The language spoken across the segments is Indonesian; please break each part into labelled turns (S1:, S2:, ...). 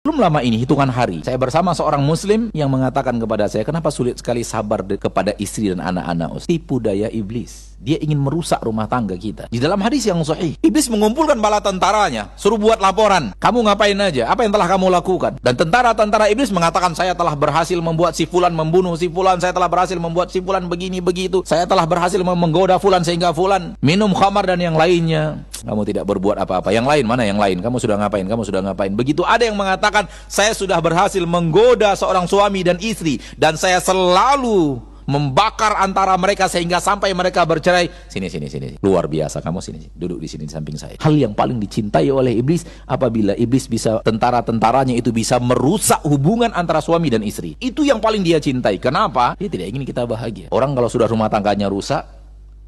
S1: Belum lama ini, hitungan hari, saya bersama seorang muslim yang mengatakan kepada saya, kenapa sulit sekali sabar kepada istri dan anak-anak? Tipu daya iblis. Dia ingin merusak rumah tangga kita. Di dalam hadis yang sahih, iblis mengumpulkan bala tentaranya, suruh buat laporan. Kamu ngapain aja? Apa yang telah kamu lakukan? Dan tentara-tentara iblis mengatakan, saya telah berhasil membuat si fulan membunuh si fulan, saya telah berhasil membuat si fulan begini begitu, saya telah berhasil menggoda fulan sehingga fulan minum khamar dan yang lainnya. Kamu tidak berbuat apa-apa. Yang lain mana yang lain? Kamu sudah ngapain? Kamu sudah ngapain? Begitu ada yang mengatakan, saya sudah berhasil menggoda seorang suami dan istri, dan saya selalu membakar antara mereka sehingga sampai mereka bercerai. Sini. Luar biasa kamu, sini. Duduk di sini di samping saya. Hal yang paling dicintai oleh iblis apabila iblis bisa, tentara-tentaranya itu bisa merusak hubungan antara suami dan istri. Itu yang paling dia cintai. Kenapa? Dia tidak ingin kita bahagia. Orang kalau sudah rumah tangganya rusak,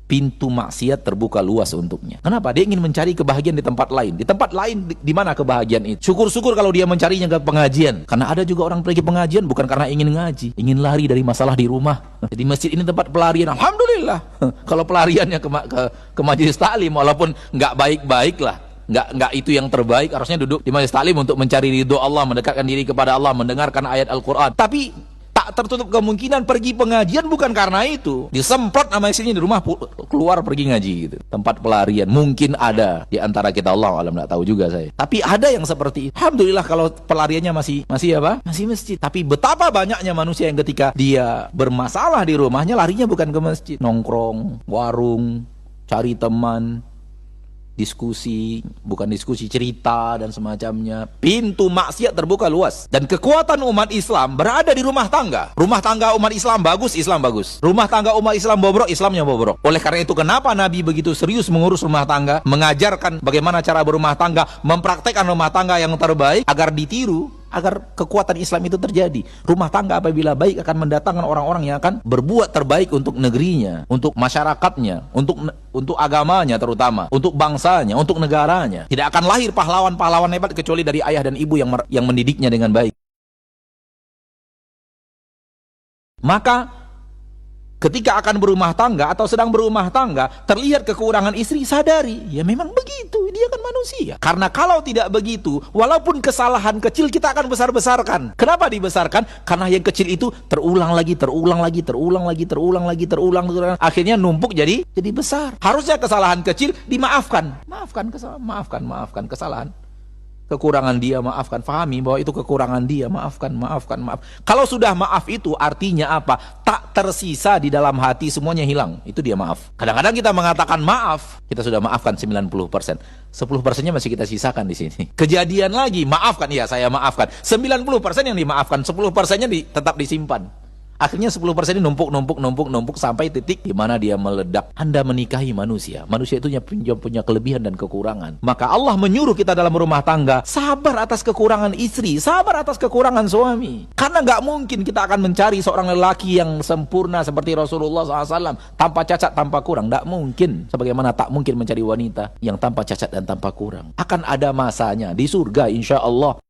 S1: pintu maksiat terbuka luas untuknya. Kenapa? Dia ingin mencari kebahagiaan di tempat lain. Di tempat lain di mana kebahagiaan itu? Syukur-syukur kalau dia mencarinya ke pengajian. Karena ada juga orang pergi pengajian bukan karena ingin ngaji, ingin lari dari masalah di rumah. Jadi masjid ini tempat pelarian. Alhamdulillah. Kalau pelariannya ke majelis taklim, walaupun nggak baik-baik lah, nggak itu yang terbaik, harusnya duduk di majelis taklim untuk mencari ridho Allah, mendekatkan diri kepada Allah, mendengarkan ayat Al-Quran. Tapi tak tertutup kemungkinan pergi pengajian bukan karena itu. Disemprot sama istrinya di rumah, keluar pergi ngaji gitu. Tempat pelarian. Mungkin ada di antara kita, Allah alam, nggak tahu juga saya. Tapi ada yang seperti itu. Alhamdulillah kalau pelariannya masih apa? Masih masjid. Tapi betapa banyaknya manusia yang ketika dia bermasalah di rumahnya larinya bukan ke masjid, nongkrong, warung, cari teman, diskusi, bukan diskusi, cerita dan semacamnya. Pintu maksiat terbuka luas. Dan kekuatan umat Islam berada di rumah tangga. Rumah tangga umat Islam bagus, Islam bagus. Rumah tangga umat Islam bobrok, Islamnya bobrok. Oleh karena itu kenapa Nabi begitu serius mengurus rumah tangga, mengajarkan bagaimana cara berumah tangga, mempraktekkan rumah tangga yang terbaik agar ditiru, agar kekuatan Islam itu terjadi. Rumah tangga apabila baik akan mendatangkan orang-orang yang akan berbuat terbaik untuk negerinya, untuk masyarakatnya, untuk agamanya terutama, untuk bangsanya, untuk negaranya. Tidak akan lahir pahlawan-pahlawan hebat kecuali dari ayah dan ibu yang mendidiknya dengan baik. Maka ketika akan berumah tangga atau sedang berumah tangga, terlihat kekurangan istri, sadari, ya memang begitu, dia kan manusia. Karena kalau tidak begitu, walaupun kesalahan kecil kita akan besar-besarkan. Kenapa dibesarkan? Karena yang kecil itu terulang lagi, akhirnya numpuk jadi besar. Harusnya kesalahan kecil dimaafkan. Maafkan kesalahan. Kekurangan dia maafkan, fahami bahwa itu kekurangan dia, maafkan. Kalau sudah maaf itu artinya apa? Tak tersisa di dalam hati, semuanya hilang. Itu dia maaf. Kadang-kadang kita mengatakan maaf, kita sudah maafkan 90%. 10%-nya masih kita sisakan di sini. Kejadian lagi, maafkan, iya saya maafkan. 90% yang dimaafkan, 10%-nya tetap disimpan. Akhirnya 10% ini numpuk sampai titik di mana dia meledak. Anda menikahi manusia. Manusia itu punya kelebihan dan kekurangan. Maka Allah menyuruh kita dalam rumah tangga sabar atas kekurangan istri, sabar atas kekurangan suami. Karena nggak mungkin kita akan mencari seorang lelaki yang sempurna seperti Rasulullah SAW, tanpa cacat, tanpa kurang. Nggak mungkin. Sebagaimana tak mungkin mencari wanita yang tanpa cacat dan tanpa kurang. Akan ada masanya di surga insya Allah.